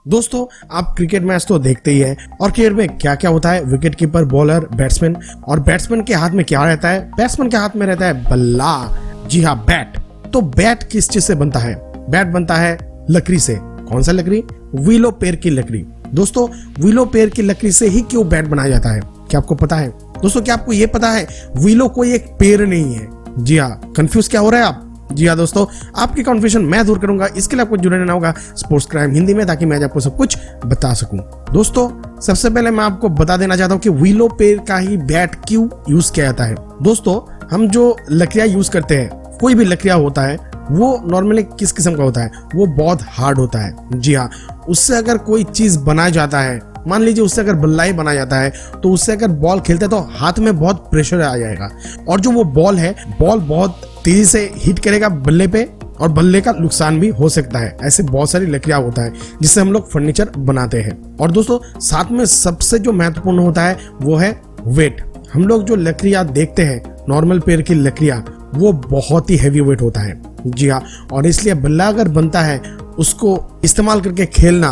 दोस्तों आप cricket match तो देखते ही हैं और क्रिकेट में क्या क्या होता है, विकेट कीपर, बॉलर, बैट्समैन, और बैट्समैन के हाथ में क्या रहता है, बैट्समैन के हाथ में रहता है बल्ला, जी हाँ बैट। तो बैट किस चीज से बनता है? बैट बनता है लकड़ी से। कौन सा लकड़ी? विलो पेड़ की लकड़ी। दोस्तों विलो पेड़ की लकड़ी से ही क्यों बैट बनाया जाता है, क्या आपको पता है? दोस्तों क्या आपको ये पता है विलो कोई एक पेड़ नहीं है? जी हाँ, कंफ्यूज क्या हो रहा है आप? जी हाँ दोस्तों, आपकी कंफ्यूजन मैं दूर करूंगा, इसके लिए आपको जुड़े रहना होगा स्पोर्ट्स क्राइम हिंदी में, ताकि मैं आपको सब कुछ बता सकूं। दोस्तों सबसे पहले मैं आपको बता देना चाहता हूं कि विलो पेड़ का ही बैट क्यों यूज किया जाता है। दोस्तों हम जो लकड़ियां यूज करते हैं, कोई भी लकड़ियां होता है वो नॉर्मली किस किस्म का होता है? वो बहुत हार्ड होता है। जी हाँ, उससे अगर कोई चीज बनाया जाता है, मान लीजिए उससे अगर बल्ला ही बनाया जाता है, तो उससे अगर बॉल खेलते हैं तो हाथ में बहुत प्रेशर आ जाएगा, और जो वो बॉल है, बॉल बहुत तेजी से हिट करेगा बल्ले पे, और बल्ले का नुकसान भी हो सकता है। ऐसे बहुत सारी लकड़ियां होता है जिससे हम लोग फर्नीचर बनाते हैं। और दोस्तों साथ में सबसे जो महत्वपूर्ण होता है वो है वेट। हम लोग जो लकड़ियां देखते हैं, नॉर्मल पेड़ की लकड़ियां, वो बहुत ही हैवी वेट होता है। जी हाँ, और इसलिए बल्ला अगर बनता है, उसको इस्तेमाल करके खेलना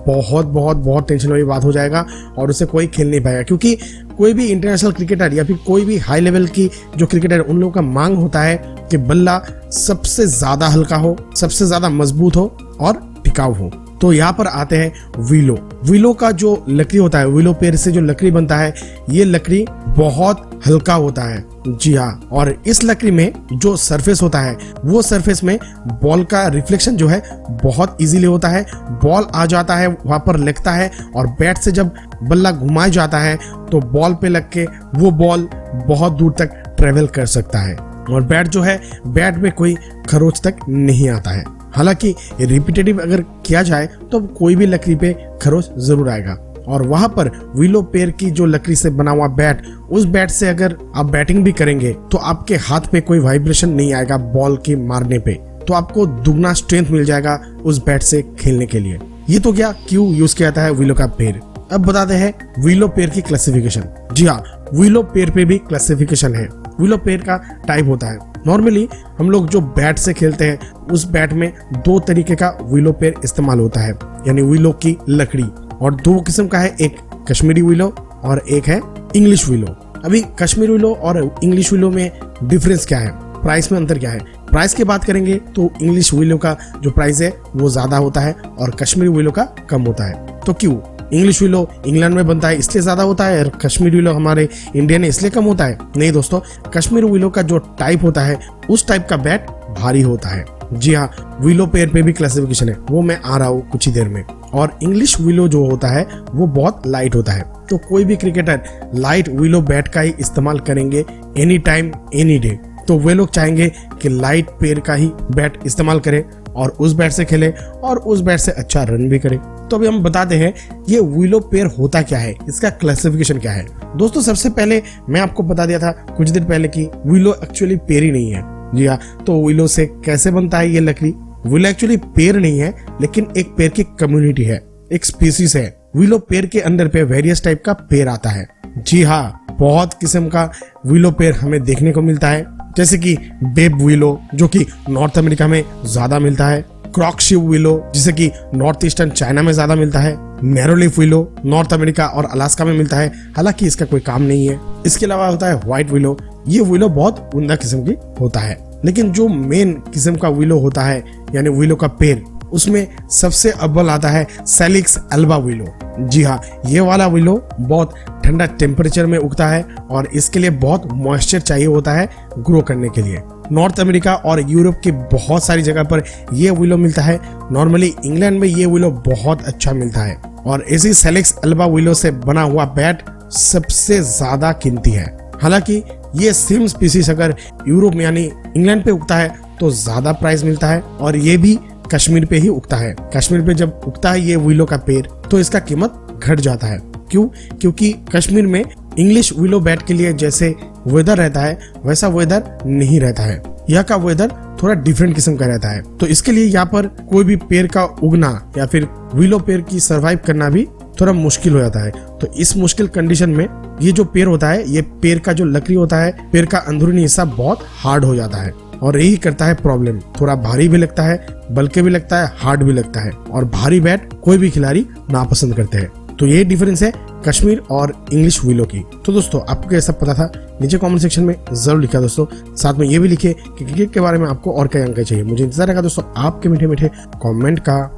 बहुत बहुत बहुत टेंशन वाली बात हो जाएगा, और उसे कोई खेल नहीं पाएगा। क्योंकि कोई भी इंटरनेशनल क्रिकेटर या फिर कोई भी हाई लेवल की जो क्रिकेटर, उन लोगों का मांग होता है कि बल्ला सबसे ज्यादा हल्का हो, सबसे ज्यादा मजबूत हो और टिकाऊ हो। तो यहाँ पर आते हैं विलो। विलो का जो लकड़ी होता है, विलो पेड़ से जो लकड़ी बनता है, ये लकड़ी बहुत हल्का होता है। जी हाँ, और इस लकड़ी में जो सरफेस होता है, वो सरफेस में बॉल का रिफ्लेक्शन जो है बहुत इजीली होता है। बॉल आ जाता है, वहां पर लगता है, और बैट से जब बल्ला घुमाया जाता है तो बॉल पे लग के वो बॉल बहुत दूर तक ट्रेवल कर सकता है, और बैट जो है, बैट में कोई खरोच तक नहीं आता है। हालांकि रिपीटेटिव अगर किया जाए तो कोई भी लकड़ी पे खरोच जरूर आएगा, और वहां पर विलो पेड़ की जो लकड़ी से बना हुआ बैट, उस बैट से अगर आप बैटिंग भी करेंगे तो आपके हाथ पे कोई वाइब्रेशन नहीं आएगा बॉल के मारने पे, तो आपको दुगना स्ट्रेंथ मिल जाएगा उस बैट से खेलने के लिए। ये तो क्या क्यों यूज किया जाता है विलो का पेड़। अब बताते हैं विलो पेड़ की क्लासिफिकेशन। जी हाँ, विलो पेड़ पे भी क्लासिफिकेशन है। विलो पेड़ का टाइप होता है, नॉर्मली हम लोग जो बैट से खेलते हैं, उस बैट में दो तरीके का विलो पेड़ इस्तेमाल होता है, यानी विलो की लकड़ी, और दो किस्म का है, एक कश्मीरी विलो और एक है इंग्लिश विलो। अभी कश्मीरी विलो और इंग्लिश विलो में डिफरेंस क्या है, प्राइस में अंतर क्या है? प्राइस की बात करेंगे तो इंग्लिश विलो का जो प्राइस है वो ज्यादा होता है और कश्मीरी विलो का कम होता है। तो क्यों? इंग्लिश विलो इंग्लैंड में बनता है इसलिए ज्यादा होता है, और कश्मीरी विलो हमारे इंडिया में इसलिए कम होता है? नहीं दोस्तों, कश्मीरी विलो का जो टाइप होता है, उस टाइप का बैट भारी होता है। जी हाँ, विलो पेड़ पे भी क्लासिफिकेशन है, वो मैं आ रहा हूँ कुछ ही देर में। और इंग्लिश विलो जो होता है वो बहुत लाइट होता है, तो कोई भी क्रिकेटर लाइट विलो बैट का ही इस्तेमाल करेंगे एनी टाइम एनी डे। तो वे लोग चाहेंगे कि लाइट पेड़ का ही बैट इस्तेमाल करें और उस बैट से खेले और उस बैट से अच्छा रन भी करे। तो अभी हम बताते हैं ये विलो पेड़ होता क्या है, इसका क्लासिफिकेशन क्या है। दोस्तों सबसे पहले मैं आपको बता दिया था कुछ दिन पहले कि विलो एक्चुअली पेड़ ही नहीं है। जी हाँ, तो विलो से कैसे बनता है ये लकड़ी? विलो एक्चुअली पेड़ नहीं है, लेकिन एक पेड़ की कम्युनिटी है, एक स्पीसीज है। विलो पेड़ के अंदर पे वेरियस टाइप का पेड़ आता है। जी हाँ, बहुत किस्म का विलो पेड़ हमें देखने को मिलता है, जैसे कि बेब विलो जो कि नॉर्थ अमेरिका में ज्यादा मिलता है, क्रॉकशिव विलो जिसे कि नॉर्थ ईस्टर्न चाइना में ज्यादा मिलता है, नैरोलीफ विलो नॉर्थ अमेरिका और अलास्का में मिलता है, हालांकि इसका कोई काम नहीं है। इसके अलावा होता है व्हाइट विलो। ये विलो बहुत उम्दा किस्म की होता है, लेकिन जो मेन किस्म का विलो होता है, यानी विलो का पेड़, उसमें सबसे अव्वल आता है सैलिक्स एल्बा विलो। जी हाँ, ये वाला विलो बहुत ठंडा टेम्परेचर में उगता है, और इसके लिए बहुत मॉइस्चर चाहिए होता है ग्रो करने के लिए। नॉर्थ अमेरिका और यूरोप की बहुत सारी जगह पर ये विलो मिलता है। नॉर्मली इंग्लैंड में ये विलो बहुत अच्छा मिलता है, और इसी सैलिक्स एल्बा विलो से बना हुआ बैट सबसे ज्यादा कीमती है। हालांकि ये सेम स्पीसीज अगर यूरोप में यानी इंग्लैंड पे उगता है तो ज्यादा प्राइस मिलता है, और ये भी कश्मीर पे ही उगता है। कश्मीर पे जब उगता है ये विलो का पेड़, तो इसका कीमत घट जाता है। क्यों? क्योंकि कश्मीर में इंग्लिश विलो बैट के लिए जैसे वेदर रहता है, वैसा वेदर नहीं रहता है। यहाँ का वेदर थोड़ा डिफरेंट किस्म का रहता है, तो इसके लिए यहाँ पर कोई भी पेड़ का उगना या फिर विलो पेड़ की सरवाइव करना भी थोड़ा मुश्किल हो जाता है। तो इस मुश्किल कंडीशन में ये जो पेड़ होता है, ये पेड़ का जो लकड़ी होता है, पेड़ का अंदरूनी हिस्सा बहुत हार्ड हो जाता है, और यही करता है प्रॉब्लम। थोड़ा भारी भी लगता है, बल्कि भी लगता है, हार्ड भी लगता है, और भारी बैट कोई भी खिलाड़ी नापसंद करते हैं। तो ये डिफरेंस है कश्मीर और इंग्लिश विलो की। तो दोस्तों आपको क्या सब पता था? नीचे कमेंट सेक्शन में जरूर लिखा दोस्तों। साथ में ये भी लिखिए कि क्रिकेट के बारे में आपको और क्या जानकारी चाहिए। मुझे इंतजार रहेगा दोस्तों आपके मीठे मीठे कमेंट का।